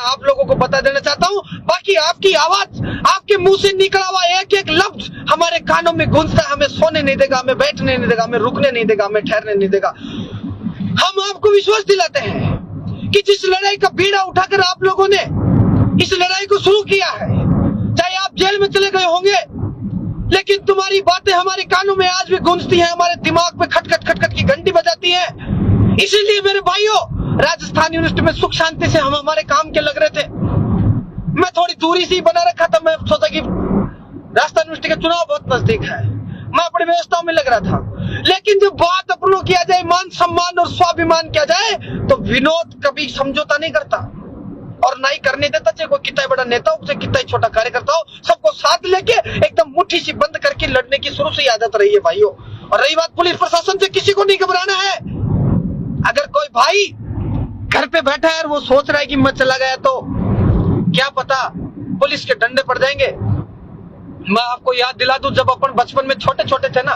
आप लोगों को बता देना चाहता हूँ। बाकी आपकी आवाज, आपके मुंह से निकला हुआ एक एक लफ्ज हमारे कानों में गूंजता है, हमें सोने नहीं देगा, हमें बैठने नहीं देगा, हमें रुकने नहीं देगा, हमें ठहरने नहीं देगा। हम आपको विश्वास दिलाते हैं कि जिस लड़ाई का बीड़ा उठाकर आप लोगों ने इस लड़ाई को शुरू किया है, चाहे आप जेल में चले गए होंगे, लेकिन तुम्हारी बातें हमारे कानों में आज भी गूंजती हैं, हमारे दिमाग पे खटखट खटखट की घंटी बजाती है। इसीलिए मेरे भाइयों, राजस्थान यूनिवर्सिटी में सुख शांति से हम हमारे काम के लग रहे थे। मैं थोड़ी दूरी से ही बना रखा था, मैं सोचा कि राजस्थान यूनिवर्सिटी के चुनाव बहुत नजदीक है, मैं अपनी व्यवस्थाओं में लग रहा था। लेकिन जब बात अपनों किया जाए, मान सम्मान और स्वाभिमान किया जाए, तो विनोद कभी समझौता नहीं करता और ना ही करने देता, चाहे कोई कितना बड़ा नेता हो, चाहे कितना छोटा कार्यकर्ता हो, सबको साथ लेके एकदम मुट्ठी सी बंद करके लड़ने की शुरू से आदत रही है भाइयों। और रही बात पुलिस प्रशासन से, किसी को नहीं घबराना है। अगर कोई भाई घर पे बैठा है और वो सोच रहा है कि मैं चला गया तो क्या पता पुलिस के डंडे पड़ जाएंगे। मैं आपको याद दिला दूं, जब अपन बचपन में छोटे छोटे थे ना,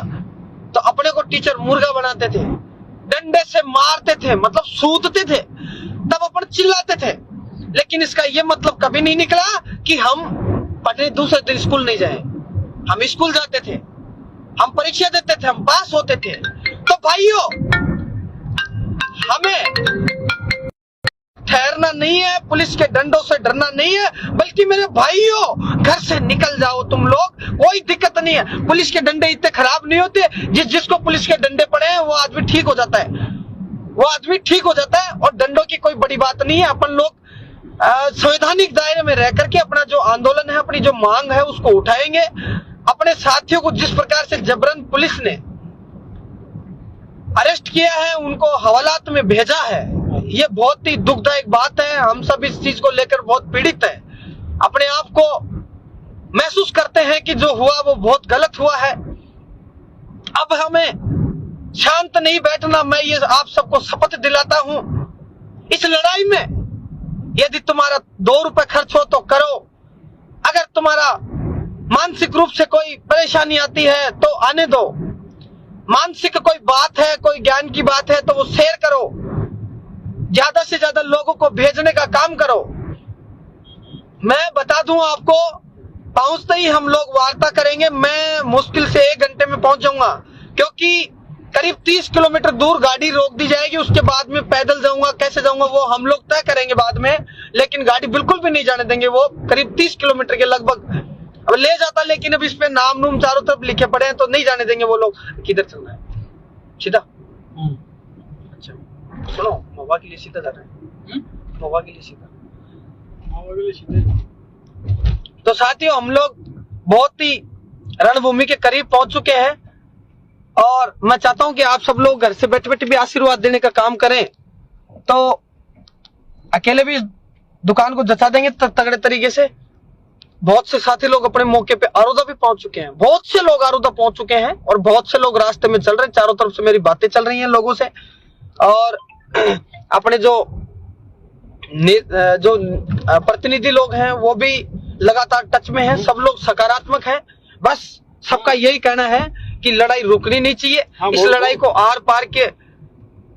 तो अपने को टीचर मुर्गा बनाते थे, डंडे से मारते थे, मतलब सूतते थे, तब अपन चिल्लाते थे। लेकिन इसका ये मतलब कभी नहीं निकला कि हम पढ़ने दूसरे दिन स्कूल नहीं जाए। हम स्कूल जाते थे, हम परीक्षा देते थे, हम पास होते थे। तो भाइयों, हमें ठहरना नहीं है, पुलिस के डंडों से डरना नहीं है, बल्कि मेरे भाइयों घर से निकल जाओ तुम लोग, कोई दिक्कत नहीं है। पुलिस के डंडे इतने खराब नहीं होते, जिसको पुलिस के डंडे पड़े हैं वो आदमी ठीक हो जाता है, वो आदमी ठीक हो जाता है। और डंडों की कोई बड़ी बात नहीं है। अपन लोग संवैधानिक दायरे में रह करके अपना जो आंदोलन है, अपनी जो मांग है, उसको उठाएंगे। अपने साथियों को जिस प्रकार से जबरन पुलिस ने अरेस्ट किया है, उनको हवालात में भेजा है, ये बहुत ही दुखदायक बात है। हम सब इस चीज को लेकर बहुत पीड़ित हैं, अपने आप को महसूस करते हैं कि जो हुआ वो बहुत गलत हुआ है। अब हमें शांत नहीं बैठना। मैं ये आप सबको शपथ दिलाता हूं, इस लड़ाई में यदि तुम्हारा 2 रुपए खर्च हो तो करो। अगर तुम्हारा मानसिक रूप से कोई परेशानी आती है तो आने दो। मानसिक कोई बात है, कोई ज्ञान की बात है तो वो शेयर करो, ज्यादा से ज्यादा लोगों को भेजने का काम करो। मैं बता दूं आपको, पहुंचते ही हम लोग वार्ता करेंगे। मैं मुश्किल से 1 घंटे में पहुंच जाऊंगा, क्योंकि करीब 30 किलोमीटर दूर गाड़ी रोक दी जाएगी। उसके बाद में पैदल जाऊंगा, कैसे जाऊंगा वो हम लोग तय करेंगे बाद में, लेकिन गाड़ी बिल्कुल भी नहीं जाने देंगे। वो करीब 30 किलोमीटर के लगभग अब ले जाता, लेकिन अब इस पे नाम नूम चारों तरफ लिखे पड़े हैं तो नहीं जाने देंगे वो लोग। किधर चलना है? सीधा? अच्छा सुनो, महुआ के लिए सीधा जा रहे हैं, महुआ के लिए सीधा, महुआ के लिए सीधे। तो साथियों, हम लोग बहुत ही रणभूमि के करीब पहुंच चुके हैं और मैं चाहता हूं कि आप सब लोग घर से बैठे बैठे भी आशीर्वाद देने का काम करें। तो अकेले भी दुकान को जचा देंगे तगड़े तरीके से। बहुत से साथी लोग अपने मौके पे आरोदा भी पहुंच चुके हैं, बहुत से लोग आरोदा पहुंच चुके हैं और बहुत से लोग रास्ते में चल रहे हैं। चारों तरफ से मेरी बातें चल रही हैं लोगों से, और अपने जो प्रतिनिधि लोग हैं वो भी लगातार टच में हैं। सब लोग सकारात्मक हैं। बस सबका यही कहना है कि लड़ाई रुकनी नहीं चाहिए। इस लड़ाई को आर पार के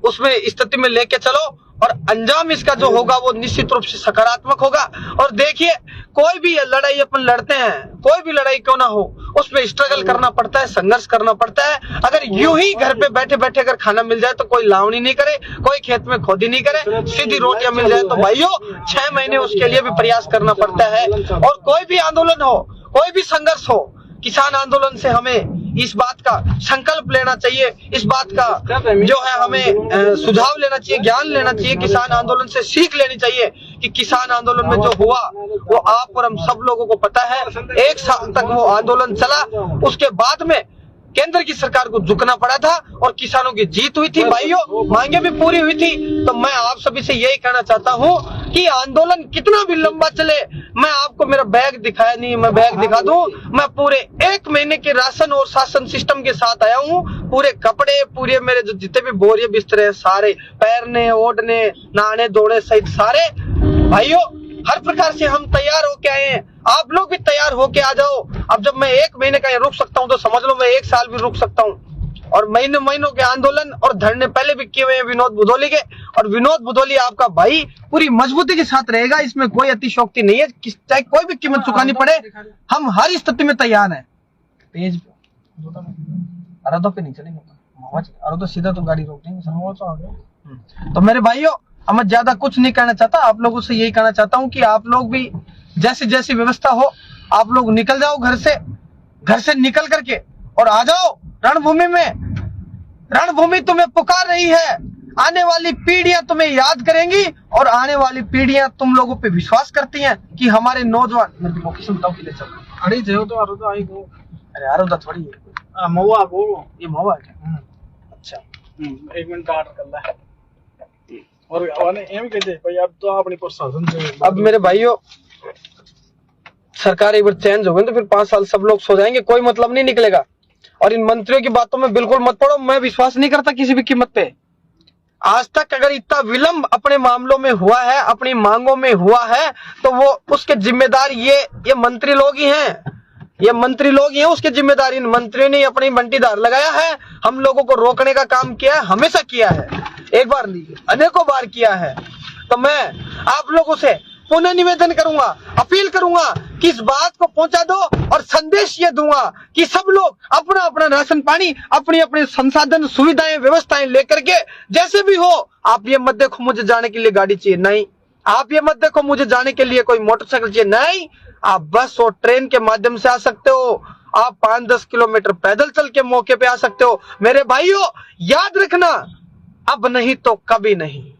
उसमें स्थिति में लेके चलो और अंजाम इसका जो होगा वो निश्चित रूप से सकारात्मक होगा। और देखिए, कोई भी लड़ाई अपन लड़ते हैं, कोई भी लड़ाई क्यों ना हो, उसमें स्ट्रगल करना पड़ता है, संघर्ष करना पड़ता है। अगर यूं ही घर पे बैठे बैठे अगर खाना मिल जाए तो कोई लावनी नहीं करे, कोई खेत में खोदी नहीं करे, सीधी रोटियां मिल जाए तो भाइयों 6 महीने उसके लिए भी प्रयास करना पड़ता है। और कोई भी आंदोलन हो, कोई भी संघर्ष हो, किसान आंदोलन से हमें इस बात का संकल्प लेना चाहिए, इस बात का जो है हमें सुझाव लेना चाहिए, ज्ञान लेना चाहिए। किसान आंदोलन से सीख लेनी चाहिए कि किसान आंदोलन में जो हुआ वो आप और हम सब लोगों को पता है। 1 साल तक वो आंदोलन चला, उसके बाद में केंद्र की सरकार को झुकना पड़ा था और किसानों की जीत हुई थी भाइयों, मांगे भी पूरी हुई थी। तो मैं आप सभी से यही कहना चाहता हूँ कि आंदोलन कितना भी लंबा चले, मैं आपको मेरा बैग दिखाया नहीं, मैं बैग दिखा दूं। मैं पूरे 1 महीने के राशन और शासन सिस्टम के साथ आया हूँ। पूरे कपड़े, पूरे मेरे जो जितने भी बोरिए बिस्तरे हैं, सारे पैरने, ओढ़ने, नहाने धोने सहित सारे भाइयों हर प्रकार से हम तैयार होके आए हैं। आप लोग भी तैयार होके आ जाओ। अब जब मैं 1 महीने का रुक सकता हूँ तो समझ लो मैं 1 साल भी रुक सकता हूँ। और महीनों महीनों के आंदोलन और धरने पहले भी किए हुए हैं विनोद भदौली के, और विनोद भदौली आपका भाई पूरी मजबूती के साथ रहेगा, इसमें कोई अतिशोक्ति नहीं है, चाहे कोई भी कीमत चुकानी पड़े, हम हर स्थिति में तैयार हैं। पेज अरे पे नहीं चलेंगे, अरे तो सीधा तो गाड़ी रोक देंगे। तो मेरे भाइयों, मैं ज्यादा कुछ नहीं कहना चाहता, आप लोगों से यही कहना चाहता हूँ कि आप लोग भी जैसी जैसी व्यवस्था हो, आप लोग निकल जाओ घर से निकल करके और आ जाओ रणभूमि में। रणभूमि तुम्हें पुकार रही है, आने वाली पीढ़ियां तुम्हें याद करेंगी और आने वाली पीढ़ियां तुम लोगों पे विश्वास करती हैं कि हमारे नौजवान, मेरे को लोकेशन बताओ किले चल अरे जो तो आरो तो आई गो, अरे आरो थोड़ी है महुआ गो, ये महुआ है। अच्छा 1 मिनट ऑर्डर कर ले और एम कहते भाई अब तो अपनी प्रशासन से। अब मेरे भाइयों, सरकार एक बार चेंज हो गई तो फिर 5 साल सब लोग सो जाएंगे, कोई मतलब नहीं निकलेगा। और इन मंत्रियों की बातों में बिल्कुल मत पड़ो, मैं विश्वास नहीं करता किसी भी कीमत पे। आज तक अगर इतना विलंब अपने मामलों में हुआ है, अपनी मांगों में हुआ है, तो वो उसके जिम्मेदार ये मंत्री लोग ही हैं, ये मंत्री लोग ही हैं उसके जिम्मेदार। इन मंत्रियों ने अपनी बंटीदार लगाया है, हम लोगों को रोकने का काम किया है, हमेशा किया है, एक बार नहीं अनेकों बार किया है। तो मैं आप लोगों से पुनः निवेदन करूंगा, अपील करूंगा कि इस बात को पहुंचा दो और संदेश ये दूंगा कि सब लोग अपना अपना राशन पानी, अपनी अपनी संसाधन सुविधाएं व्यवस्थाएं लेकर के जैसे भी हो, आप ये मत देखो मुझे जाने के लिए गाड़ी चाहिए, नहीं। आप ये मत देखो मुझे जाने के लिए कोई मोटरसाइकिल चाहिए, नहीं। आप बस और ट्रेन के माध्यम से आ सकते हो, आप 5-10 किलोमीटर पैदल चल के मौके पे आ सकते हो। मेरे भाइयों, याद रखना, अब नहीं तो कभी नहीं।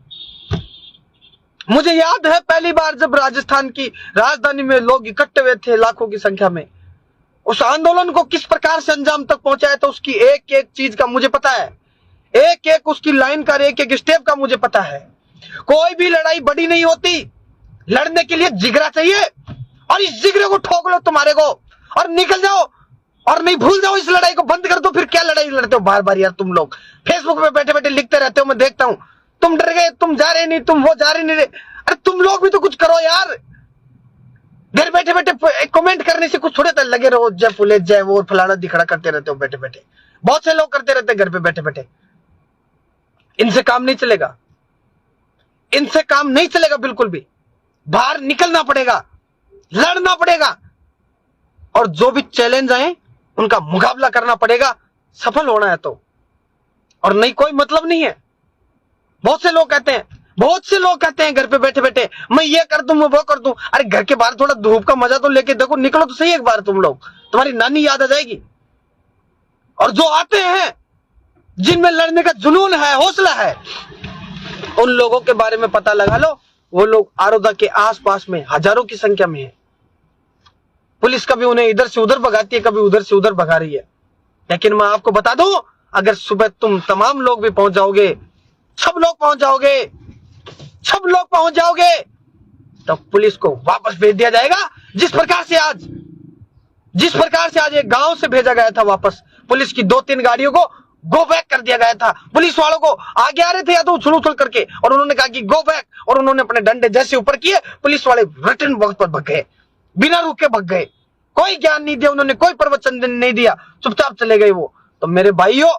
मुझे याद है पहली बार जब राजस्थान की राजधानी में लोग इकट्ठे हुए थे लाखों की संख्या में, उस आंदोलन को किस प्रकार से अंजाम तक पहुंचाया था, उसकी एक एक चीज का मुझे पता है, एक एक उसकी लाइन का, एक एक स्टेप का मुझे पता है। कोई भी लड़ाई बड़ी नहीं होती, लड़ने के लिए जिगरा चाहिए, और इस जिगरे को ठोक लो तुम्हारे को और निकल जाओ, और नहीं भूल जाओ, इस लड़ाई को बंद कर दो। फिर क्या लड़ाई लड़ते हो बार बार यार, तुम लोग फेसबुक पे बैठे बैठे लिखते रहते हो, मैं देखता हूं, तुम डर गए, तुम जा रहे नहीं, तुम वो जा रहे नहीं। अरे तुम लोग भी तो कुछ करो यार, घर बैठे बैठे कमेंट करने से कुछ थोड़े लगे रहो, जय फुले जय वो फलाना दिखड़ा करते रहते हो बैठे बैठे। बहुत से लोग करते रहते हैं घर पे बैठे बैठे, इनसे काम नहीं चलेगा, इनसे काम नहीं चलेगा बिल्कुल भी। बाहर निकलना पड़ेगा, लड़ना पड़ेगा, और जो भी चैलेंज आए उनका मुकाबला करना पड़ेगा, सफल होना है तो, और नहीं कोई मतलब नहीं है। बहुत से लोग कहते हैं घर पे बैठे बैठे मैं ये कर दूं, मैं वो कर दूं। अरे घर के बाहर थोड़ा धूप का मजा तो लेके देखो, निकलो तो सही एक बार तुम लोग, तुम्हारी नानी याद आ जाएगी। और जो आते हैं जिनमें लड़ने का जुनून है, हौसला है, उन लोगों के बारे में पता लगा लो, वो लोग आरोदा के आसपास में हजारों की संख्या में है। पुलिस कभी उन्हें इधर से उधर भगाती है, कभी उधर से उधर भगा रही है। लेकिन मैं आपको बता दूं, अगर सुबह तुम तमाम लोग भी पहुंच जाओगे, सब लोग पहुंच जाओगे, तो पुलिस को वापस भेज दिया जाएगा। जिस प्रकार से आज एक गांव से भेजा गया था वापस, पुलिस की 2-3 गाड़ियों को गो बैक कर दिया गया था। पुलिस वालों को आगे आ रहे थे या तो उछल उछल करके, और उन्होंने कहा कि गो बैक, और उन्होंने अपने डंडे जैसे ऊपर किए, पुलिस वाले रिटर्न वक्त पर भग गए, बिना रुके भग गए, कोई ज्ञान नहीं दिया उन्होंने, कोई प्रवचन नहीं दिया, चुपचाप चले गए वो। तो मेरे भाइयों,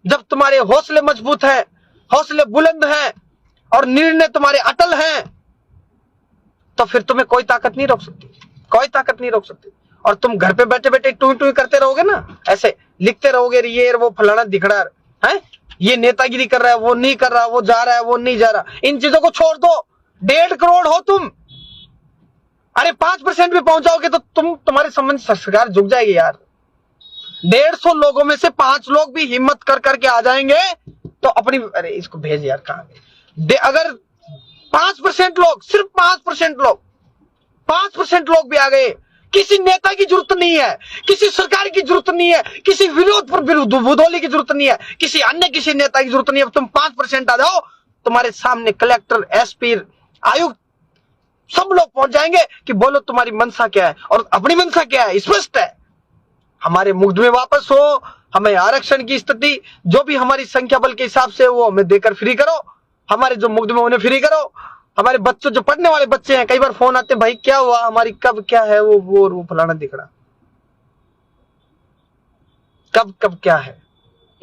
जब तुम्हारे हौसले मजबूत हैं, हौसले बुलंद हैं, और निर्णय तुम्हारे अटल हैं, तो फिर तुम्हें कोई ताकत नहीं रोक सकती, कोई ताकत नहीं रोक सकती। और तुम घर पे बैठे बैठे टूई टूई करते रहोगे ना, ऐसे लिखते रहोगे, ये वो फलाना दिखड़ा है, ये नेतागिरी कर रहा है, वो नहीं कर रहा, वो जा रहा है, वो नहीं जा रहा, इन चीजों को छोड़ दो। 1.5 करोड़ हो तुम, अरे 5% भी पहुंच जाओगे तो तुम्हारे संबंध सरकार झुक जाएगी यार। 150 लोगों में से 5 लोग भी हिम्मत कर करके आ जाएंगे तो अपनी, अरे इसको भेज यार, कहां गए। अगर 5% लोग, सिर्फ 5% लोग भी आ गए, किसी नेता की जरूरत नहीं है, किसी सरकार की जरूरत नहीं है, किसी विरोध पर भदौली की जरूरत नहीं है, किसी नेता की जरूरत नहीं है। तुम 5% आ जाओ, तुम्हारे सामने कलेक्टर, एसपी, आयुक्त सब लोग पहुंच जाएंगे कि बोलो तुम्हारी मंशा क्या है, और अपनी मंशा क्या है स्पष्ट है, हमारे मुग्ध में वापस हो, हमें आरक्षण की स्थिति जो भी हमारी संख्या बल के हिसाब से वो हमें देकर फ्री करो, हमारे जो मुग्ध में उन्हें फ्री करो। हमारे बच्चों, जो पढ़ने वाले बच्चे हैं, कई बार फोन आते हैं, भाई क्या हुआ, हमारी कब क्या है, वो फलाना दिखड़ा, कब क्या है,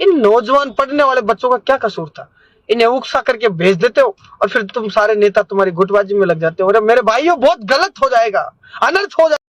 इन नौजवान पढ़ने वाले बच्चों का क्या कसूर था? इन्हें उकसा करके भेज देते हो और फिर तुम सारे नेता तुम्हारी गुटबाजी में लग जाते हो। और मेरे भाइयों बहुत गलत हो जाएगा, अनर्थ हो जाएगा।